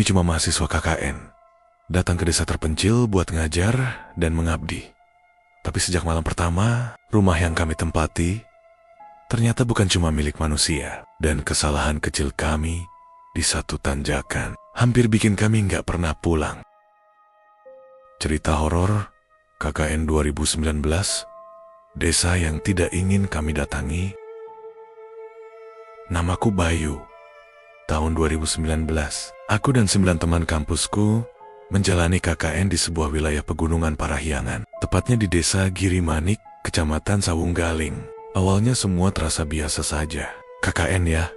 Kami cuma mahasiswa KKN, datang ke desa terpencil buat ngajar dan mengabdi. Tapi sejak malam pertama, rumah yang kami tempati ternyata bukan cuma milik manusia. Dan kesalahan kecil kami di satu tanjakan hampir bikin kami nggak pernah pulang. Cerita horor KKN 2019, desa yang tidak ingin kami datangi. Namaku Bayu. Tahun 2019, aku dan 9 teman kampusku menjalani KKN di sebuah wilayah pegunungan Parahyangan, tepatnya di desa Girimanik, kecamatan Sawunggaling. Awalnya semua terasa biasa saja. KKN ya,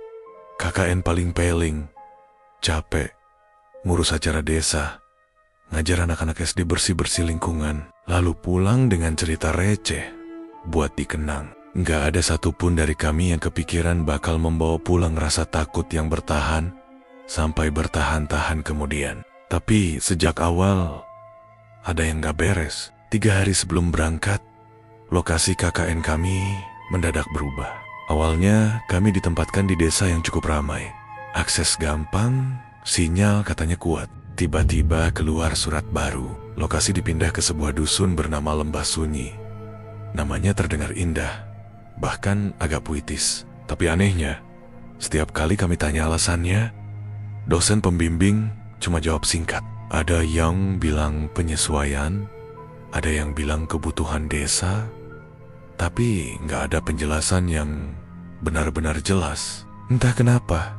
KKN paling peling, capek, ngurus acara desa, ngajar anak-anak SD bersih-bersih lingkungan, lalu pulang dengan cerita receh buat dikenang. Nggak ada satupun dari kami yang kepikiran bakal membawa pulang rasa takut yang bertahan sampai bertahan-tahan kemudian. Tapi sejak awal ada yang nggak beres. 3 hari sebelum berangkat, lokasi KKN kami mendadak berubah. Awalnya kami ditempatkan di desa yang cukup ramai. Akses gampang, sinyal katanya kuat. Tiba-tiba keluar surat baru. Lokasi dipindah ke sebuah dusun bernama Lembah Sunyi. Namanya terdengar indah, bahkan agak puitis. Tapi anehnya, setiap kali kami tanya alasannya, dosen pembimbing cuma jawab singkat. Ada yang bilang penyesuaian, ada yang bilang kebutuhan desa, tapi nggak ada penjelasan yang benar-benar jelas. Entah kenapa,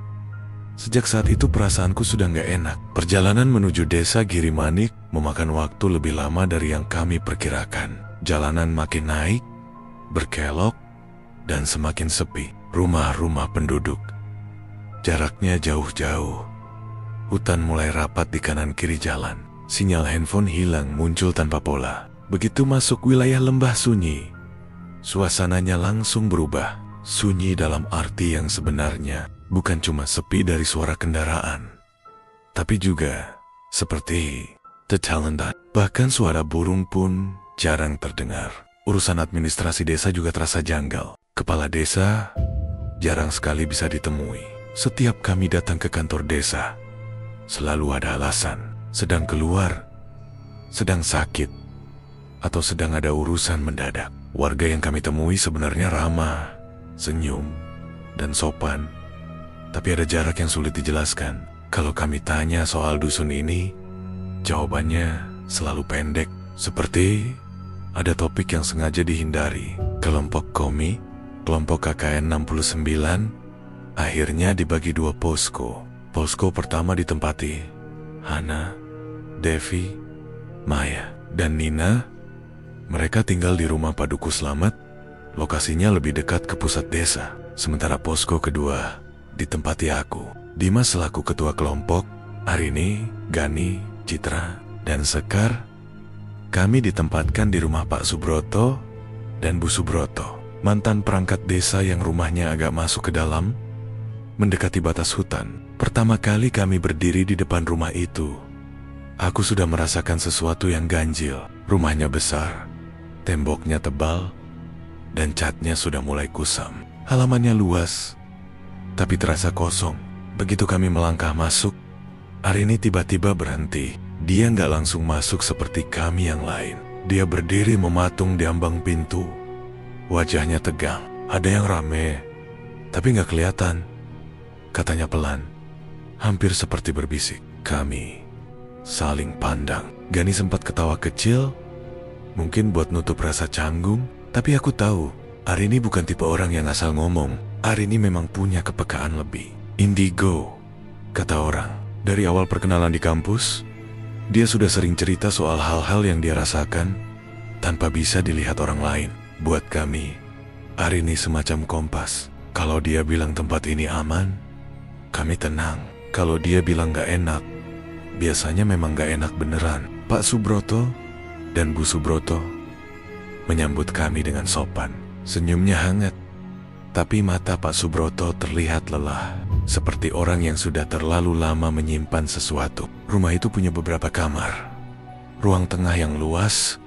sejak saat itu perasaanku sudah nggak enak. Perjalanan menuju desa Girimanik memakan waktu lebih lama dari yang kami perkirakan. Jalanan makin naik, berkelok, dan semakin sepi. Rumah-rumah penduduk jaraknya jauh-jauh. Hutan mulai rapat di kanan kiri jalan. Sinyal handphone hilang muncul tanpa pola. Begitu masuk wilayah Lembah Sunyi, suasananya langsung berubah. Sunyi dalam arti yang sebenarnya bukan cuma sepi dari suara kendaraan, tapi juga seperti tertalentat. Bahkan suara burung pun jarang terdengar. Urusan administrasi desa juga terasa janggal. Kepala desa jarang sekali bisa ditemui. Setiap kami datang ke kantor desa, selalu ada alasan. Sedang keluar, sedang sakit, atau sedang ada urusan mendadak. Warga yang kami temui sebenarnya ramah, senyum, dan sopan. Tapi ada jarak yang sulit dijelaskan. Kalau kami tanya soal dusun ini, jawabannya selalu pendek. Seperti ada topik yang sengaja dihindari. Kelompok Komi, kelompok KKN 69, akhirnya dibagi 2 posko. Posko pertama ditempati Hana, Devi, Maya, dan Nina. Mereka tinggal di rumah Paduku Slamet. Lokasinya lebih dekat ke pusat desa. Sementara posko kedua ditempati aku, Dimas selaku ketua kelompok, Arini, Gani, Citra, dan Sekar. Kami ditempatkan di rumah Pak Subroto dan Bu Subroto, mantan perangkat desa yang rumahnya agak masuk ke dalam, mendekati batas hutan. Pertama kali kami berdiri di depan rumah itu, aku sudah merasakan sesuatu yang ganjil. Rumahnya besar, temboknya tebal, dan catnya sudah mulai kusam. Halamannya luas, tapi terasa kosong. Begitu kami melangkah masuk, Arini tiba-tiba berhenti. Dia nggak langsung masuk seperti kami yang lain. Dia berdiri mematung di ambang pintu. Wajahnya tegang. Ada yang rame, tapi nggak kelihatan. Katanya pelan, hampir seperti berbisik. Kami saling pandang. Gani sempat ketawa kecil, mungkin buat nutup rasa canggung. Tapi aku tahu, Arini bukan tipe orang yang asal ngomong. Arini memang punya kepekaan lebih. Indigo, kata orang. Dari awal perkenalan di kampus, dia sudah sering cerita soal hal-hal yang dia rasakan tanpa bisa dilihat orang lain. Buat kami, Arini semacam kompas. Kalau dia bilang tempat ini aman, kami tenang. Kalau dia bilang gak enak, biasanya memang gak enak beneran. Pak Subroto dan Bu Subroto menyambut kami dengan sopan. Senyumnya hangat, tapi mata Pak Subroto terlihat lelah, seperti orang yang sudah terlalu lama menyimpan sesuatu. Rumah itu punya beberapa kamar, ruang tengah yang luas,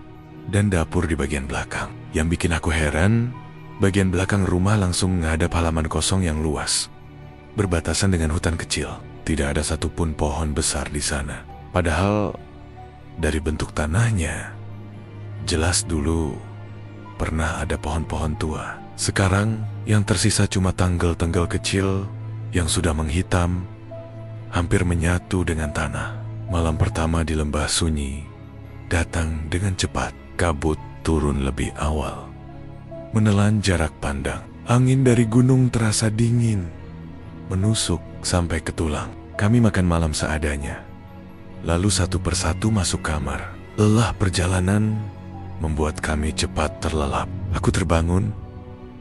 dan dapur di bagian belakang. Yang bikin aku heran, bagian belakang rumah langsung menghadap halaman kosong yang luas, berbatasan dengan hutan kecil. tidak ada satupun pohon besar di sana. Padahal dari bentuk tanahnya, jelas dulu pernah ada pohon-pohon tua. Sekarang yang tersisa cuma tanggal-tanggal kecil yang sudah menghitam, hampir menyatu dengan tanah. Malam pertama di lembah sunyi datang dengan cepat. Kabut turun lebih awal, menelan jarak pandang. Angin dari gunung terasa dingin, menusuk sampai ke tulang. Kami makan malam seadanya, lalu satu persatu masuk kamar. Lelah perjalanan membuat kami cepat terlelap. Aku terbangun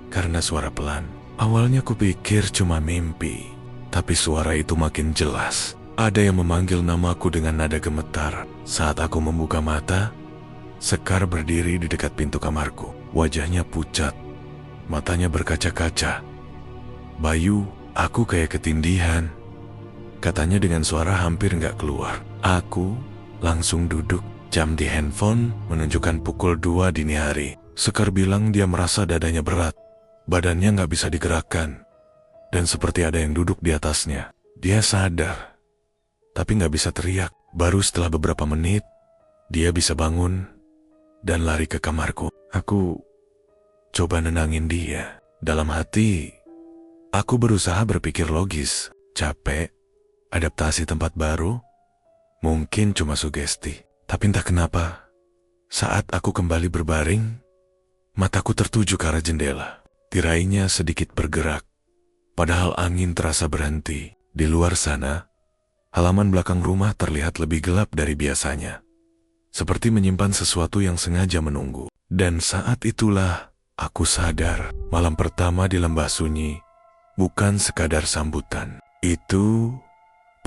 karena suara pelan. Awalnya kupikir cuma mimpi, tapi suara itu makin jelas. Ada yang memanggil namaku dengan nada gemetar. Saat aku membuka mata, Sekar berdiri di dekat pintu kamarku. Wajahnya pucat, matanya berkaca-kaca. "Bayu, aku kayak ketindihan," katanya dengan suara hampir nggak keluar. Aku langsung duduk. Jam di handphone menunjukkan pukul 2 dini hari. Sekar bilang dia merasa dadanya berat, badannya nggak bisa digerakkan, dan seperti ada yang duduk di atasnya. Dia sadar, tapi nggak bisa teriak. Baru setelah beberapa menit, dia bisa bangun dan lari ke kamarku. Aku coba nenangin dia. Dalam hati, aku berusaha berpikir logis. Capek, adaptasi tempat baru, mungkin cuma sugesti. Tapi entah kenapa, saat aku kembali berbaring, mataku tertuju ke arah jendela. Tirainya sedikit bergerak, padahal angin terasa berhenti. Di luar sana, halaman belakang rumah terlihat lebih gelap dari biasanya, seperti menyimpan sesuatu yang sengaja menunggu. Dan saat itulah aku sadar, malam pertama di lembah sunyi bukan sekadar sambutan. Itu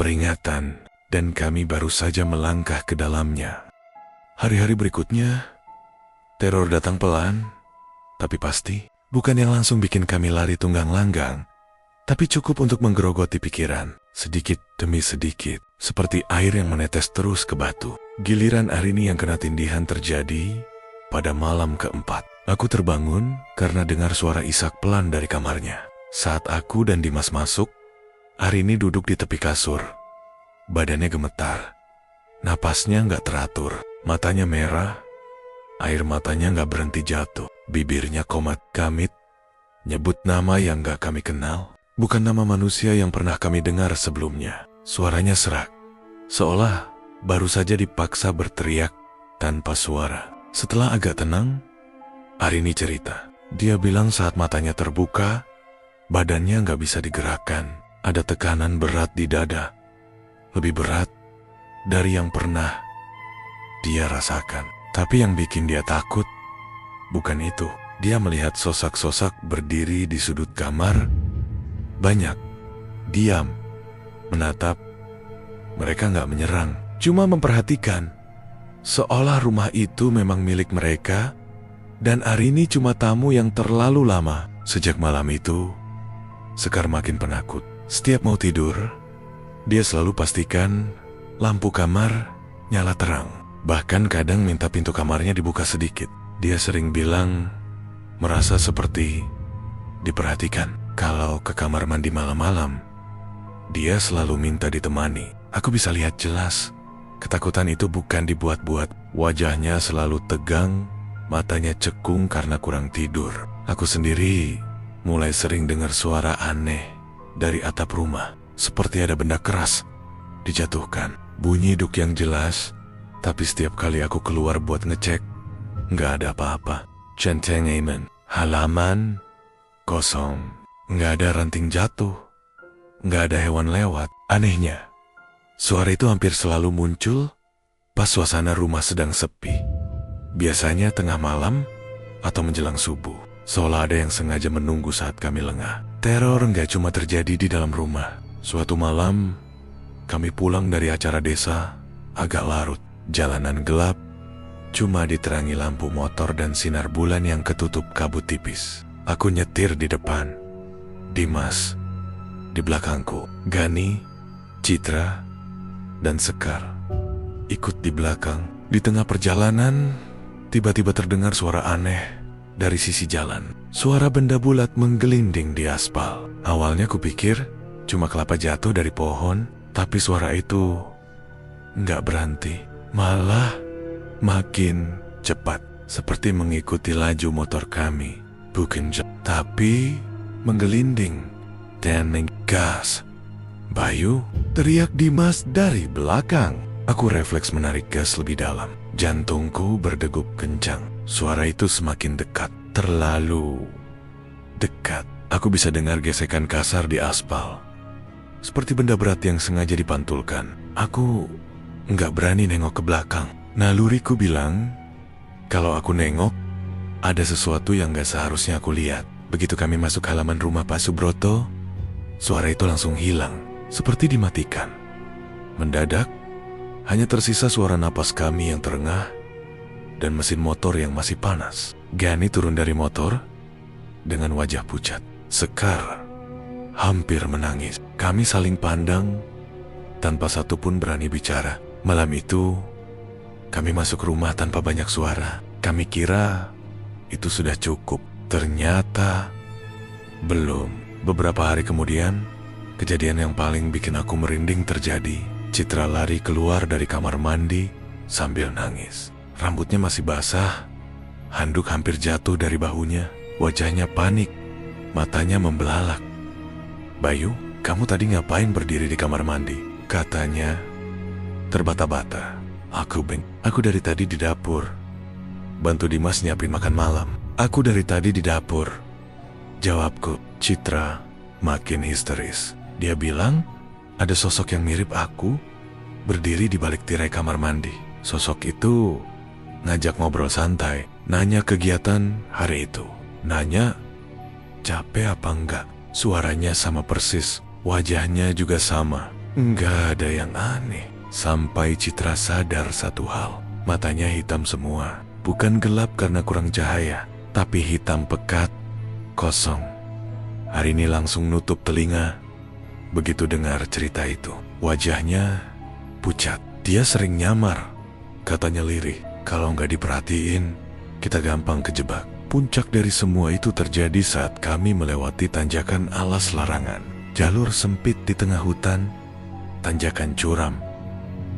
peringatan, dan kami baru saja melangkah ke dalamnya. Hari-hari berikutnya, teror datang pelan, tapi pasti. Bukan yang langsung bikin kami lari tunggang langgang, tapi cukup untuk menggerogoti pikiran, sedikit demi sedikit, seperti air yang menetes terus ke batu. Giliran Arini yang kena tindihan terjadi pada malam keempat. Aku terbangun karena dengar suara isak pelan dari kamarnya. Saat aku dan Dimas masuk, Arini duduk di tepi kasur. Badannya gemetar, napasnya nggak teratur, matanya merah, air matanya nggak berhenti jatuh. Bibirnya komat kamit, nyebut nama yang nggak kami kenal. Bukan nama manusia yang pernah kami dengar sebelumnya. Suaranya serak, seolah baru saja dipaksa berteriak tanpa suara. Setelah agak tenang, Arini cerita. Dia bilang saat matanya terbuka, badannya nggak bisa digerakkan. Ada tekanan berat di dada, lebih berat dari yang pernah dia rasakan. Tapi yang bikin dia takut bukan itu. Dia melihat sosok-sosok berdiri di sudut kamar. Banyak, diam, menatap. Mereka nggak menyerang, cuma memperhatikan. Seolah rumah itu memang milik mereka, dan Arini cuma tamu yang terlalu lama. Sejak malam itu, Sekar makin penakut. Setiap mau tidur, dia selalu pastikan lampu kamar nyala terang. Bahkan kadang minta pintu kamarnya dibuka sedikit. Dia sering bilang merasa seperti diperhatikan. Kalau ke kamar mandi malam-malam, dia selalu minta ditemani. Aku bisa lihat jelas, ketakutan itu bukan dibuat-buat. Wajahnya selalu tegang, matanya cekung karena kurang tidur. Aku sendiri mulai sering dengar suara aneh dari atap rumah, seperti ada benda keras dijatuhkan. Bunyi duk yang jelas, tapi setiap kali aku keluar buat ngecek, nggak ada apa-apa. Centeng amen. Halaman kosong, nggak ada ranting jatuh, nggak ada hewan lewat. Anehnya, suara itu hampir selalu muncul pas suasana rumah sedang sepi. Biasanya tengah malam atau menjelang subuh, seolah ada yang sengaja menunggu saat kami lengah. Teror nggak cuma terjadi di dalam rumah. Suatu malam, kami pulang dari acara desa, agak larut. Jalanan gelap, cuma diterangi lampu motor dan sinar bulan yang ketutup kabut tipis. Aku nyetir di depan, Dimas di belakangku, Gani, Citra, dan Sekar ikut di belakang. Di tengah perjalanan, tiba-tiba terdengar suara aneh dari sisi jalan. Suara benda bulat menggelinding di aspal. Awalnya kupikir cuma kelapa jatuh dari pohon, Tapi suara itu nggak berhenti, malah makin cepat, seperti mengikuti laju motor kami. Bukan tapi menggelinding dan menggas. "Bayu!" teriak Dimas dari belakang. Aku refleks menarik gas lebih dalam. Jantungku berdegup kencang. Suara itu semakin dekat, terlalu dekat. Aku bisa dengar gesekan kasar di aspal, seperti benda berat yang sengaja dipantulkan. Aku nggak berani nengok ke belakang. Naluriku bilang, kalau aku nengok, ada sesuatu yang gak seharusnya aku lihat. Begitu kami masuk halaman rumah Pak Subroto, suara itu langsung hilang, seperti dimatikan. Mendadak, hanya tersisa suara napas kami yang terengah dan mesin motor yang masih panas. Gani turun dari motor dengan wajah pucat. Sekar hampir menangis. Kami saling pandang tanpa satupun berani bicara. Malam itu, kami masuk rumah tanpa banyak suara. Kami kira itu sudah cukup. Ternyata belum. Beberapa hari kemudian, kejadian yang paling bikin aku merinding terjadi. Citra lari keluar dari kamar mandi sambil nangis. Rambutnya masih basah, handuk hampir jatuh dari bahunya. Wajahnya panik, matanya membelalak. "Bayu, kamu tadi ngapain berdiri di kamar mandi?" katanya terbata-bata. Aku dari tadi di dapur, bantu Dimas nyiapin makan malam." "Aku dari tadi di dapur," jawabku. Citra makin histeris. Dia bilang ada sosok yang mirip aku berdiri di balik tirai kamar mandi. Sosok itu ngajak ngobrol santai, nanya kegiatan hari itu, nanya capek apa enggak. Suaranya sama persis, wajahnya juga sama. Enggak ada yang aneh. Sampai Citra sadar satu hal, matanya hitam semua. Bukan gelap karena kurang cahaya, tapi hitam pekat, kosong. Hari ini langsung nutup telinga begitu dengar cerita itu. Wajahnya pucat. Dia sering nyamar, katanya lirih. Kalau nggak diperhatiin, kita gampang kejebak. Puncak dari semua itu terjadi saat kami melewati tanjakan alas larangan. Jalur sempit di tengah hutan, tanjakan curam,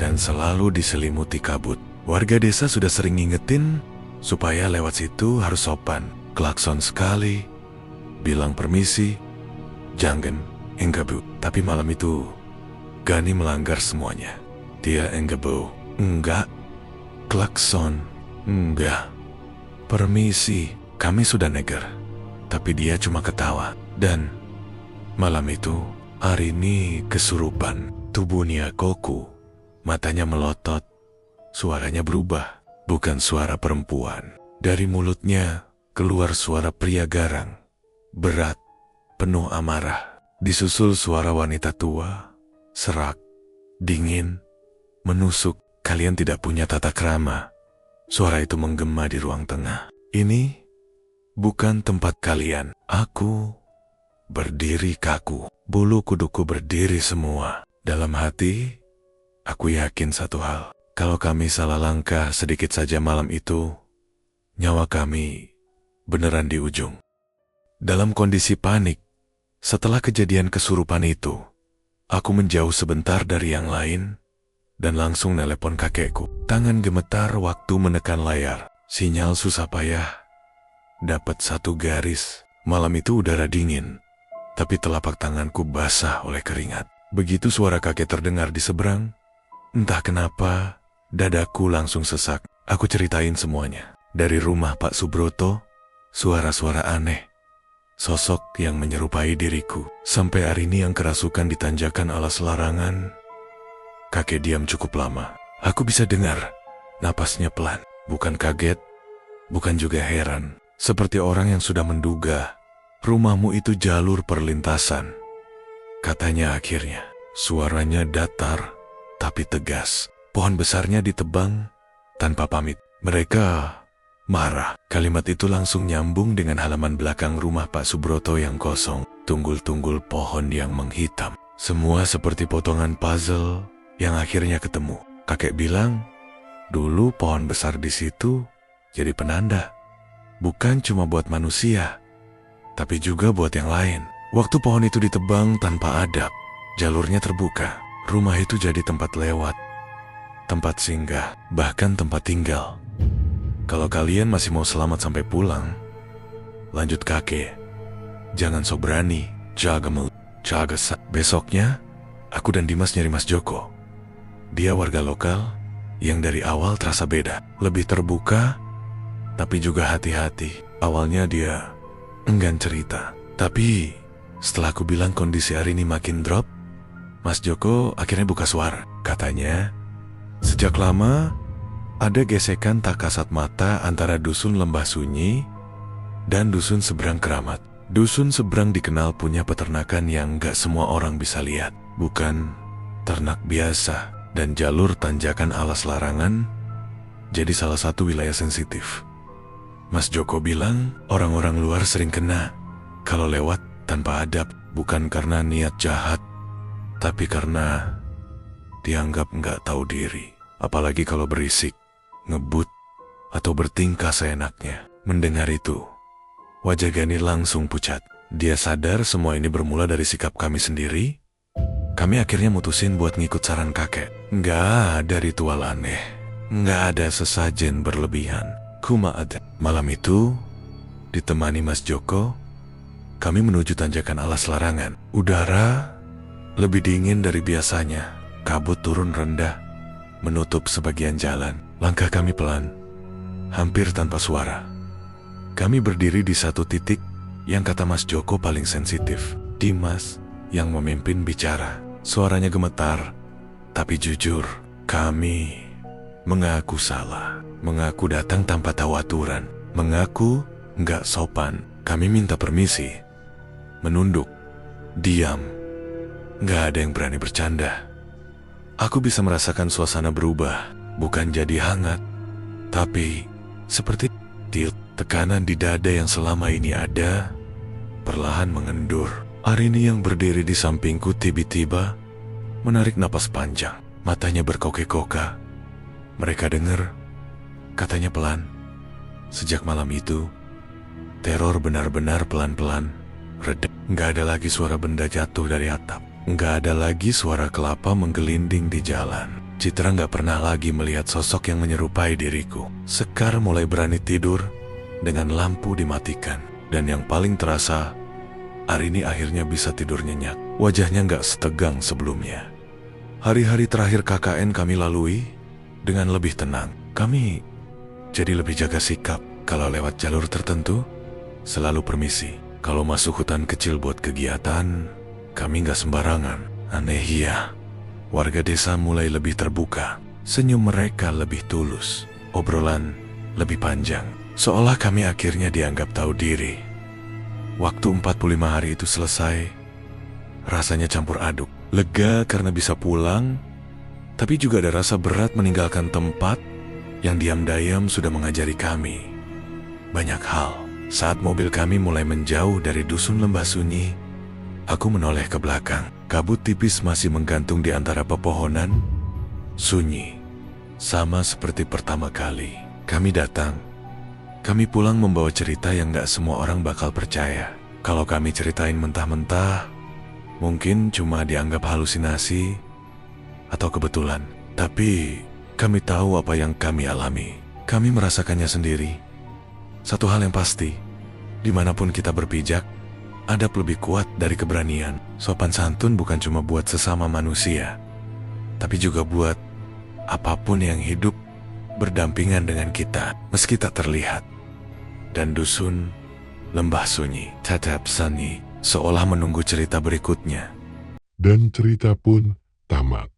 dan selalu diselimuti kabut. Warga desa sudah sering ngingetin supaya lewat situ harus sopan. Klakson sekali, bilang permisi, jangan, enggak bu. Tapi malam itu, Gani melanggar semuanya. Dia enggak bu, enggak. Klakson, enggak. Permisi, kami sudah neger. Tapi dia cuma ketawa. Dan malam itu, Arini kesurupan. Tubuhnya kaku, matanya melotot. Suaranya berubah, bukan suara perempuan. Dari mulutnya keluar suara pria garang, berat, penuh amarah. Disusul suara wanita tua, serak, dingin, menusuk. Kalian tidak punya tata krama. Suara itu menggema di ruang tengah. Ini bukan tempat kalian. Aku berdiri kaku. Bulu kuduku berdiri semua. Dalam hati, aku yakin satu hal. Kalau kami salah langkah sedikit saja malam itu, nyawa kami beneran di ujung. Dalam kondisi panik, setelah kejadian kesurupan itu, aku menjauh sebentar dari yang lain dan langsung nelepon kakekku. Tangan gemetar waktu menekan layar. Sinyal susah payah. Dapat satu garis. Malam itu udara dingin, tapi telapak tanganku basah oleh keringat. Begitu suara kakek terdengar di seberang, entah kenapa dadaku langsung sesak. Aku ceritain semuanya. Dari rumah Pak Subroto, suara-suara aneh, sosok yang menyerupai diriku. Sampai Arini yang kerasukan di tanjakan alas larangan. Kakek diam cukup lama. Aku bisa dengar napasnya pelan. Bukan kaget, bukan juga heran. Seperti orang yang sudah menduga, rumahmu itu jalur perlintasan. Katanya akhirnya. Suaranya datar, tapi tegas. Pohon besarnya ditebang tanpa pamit. Mereka marah. Kalimat itu langsung nyambung dengan halaman belakang rumah Pak Subroto yang kosong. Tunggul-tunggul pohon yang menghitam. Semua seperti potongan puzzle yang akhirnya ketemu. Kakek bilang, dulu pohon besar di situ jadi penanda. Bukan cuma buat manusia, tapi juga buat yang lain. Waktu pohon itu ditebang tanpa adab, jalurnya terbuka. Rumah itu jadi tempat lewat, tempat singgah, bahkan tempat tinggal. Kalau kalian masih mau selamat sampai pulang, lanjut kakek. Jangan sok berani, jaga. Besoknya, aku dan Dimas nyari Mas Joko. Dia warga lokal yang dari awal terasa beda, lebih terbuka, tapi juga hati-hati. Awalnya dia enggan cerita, tapi setelah aku bilang kondisi hari ini makin drop, Mas Joko akhirnya buka suara. Katanya, sejak lama ada gesekan tak kasat mata antara dusun Lembah Sunyi dan dusun seberang Keramat. Dusun seberang dikenal punya peternakan yang gak semua orang bisa lihat. Bukan ternak biasa, dan jalur tanjakan alas larangan jadi salah satu wilayah sensitif. Mas Joko bilang orang-orang luar sering kena kalau lewat tanpa adab, bukan karena niat jahat, tapi karena dianggap nggak tahu diri. Apalagi kalau berisik, ngebut, atau bertingkah seenaknya. Mendengar itu, wajah Gani langsung pucat. Dia sadar semua ini bermula dari sikap kami sendiri. Kami akhirnya mutusin buat ngikut saran kakek. Nggak ada ritual aneh, nggak ada sesajen berlebihan. Kuma ada. Malam itu, ditemani Mas Joko, kami menuju tanjakan alas larangan. Udara lebih dingin dari biasanya. Kabut turun rendah, menutup sebagian jalan. Langkah kami pelan, hampir tanpa suara. Kami berdiri di satu titik yang kata Mas Joko paling sensitif. Dimas yang memimpin bicara. Suaranya gemetar, tapi jujur, kami mengaku salah. Mengaku datang tanpa tahu aturan. Mengaku nggak sopan. Kami minta permisi, menunduk, diam. Nggak ada yang berani bercanda. Aku bisa merasakan suasana berubah, bukan jadi hangat, tapi seperti tekanan di dada yang selama ini ada, perlahan mengendur. Arini yang berdiri di sampingku tiba-tiba menarik napas panjang, matanya berkokek-koka. Mereka dengar, katanya pelan. Sejak malam itu, teror benar-benar pelan-pelan reda. Nggak ada lagi suara benda jatuh dari atap. Nggak ada lagi suara kelapa menggelinding di jalan. Citra nggak pernah lagi melihat sosok yang menyerupai diriku. Sekar mulai berani tidur dengan lampu dimatikan. Dan yang paling terasa, Arini akhirnya bisa tidur nyenyak. Wajahnya nggak setegang sebelumnya. Hari-hari terakhir KKN kami lalui dengan lebih tenang. Kami jadi lebih jaga sikap. Kalau lewat jalur tertentu, selalu permisi. Kalau masuk hutan kecil buat kegiatan, kami nggak sembarangan. Aneh ya, warga desa mulai lebih terbuka. Senyum mereka lebih tulus. Obrolan lebih panjang. Seolah kami akhirnya dianggap tahu diri. Waktu 45 hari itu selesai, rasanya campur aduk. Lega karena bisa pulang, tapi juga ada rasa berat meninggalkan tempat yang diam-diam sudah mengajari kami banyak hal. Saat mobil kami mulai menjauh dari dusun Lembah Sunyi, aku menoleh ke belakang. Kabut tipis masih menggantung di antara pepohonan. Sunyi, sama seperti pertama kali kami datang. Kami pulang membawa cerita yang gak semua orang bakal percaya. Kalau kami ceritain mentah-mentah, mungkin cuma dianggap halusinasi atau kebetulan. Tapi kami tahu apa yang kami alami. Kami merasakannya sendiri. Satu hal yang pasti, dimanapun kita berpijak, adab lebih kuat dari keberanian. Sopan santun bukan cuma buat sesama manusia, tapi juga buat apapun yang hidup berdampingan dengan kita, meski tak terlihat. Dan dusun Lembah Sunyi tetap sunyi, seolah menunggu cerita berikutnya. Dan cerita pun tamat.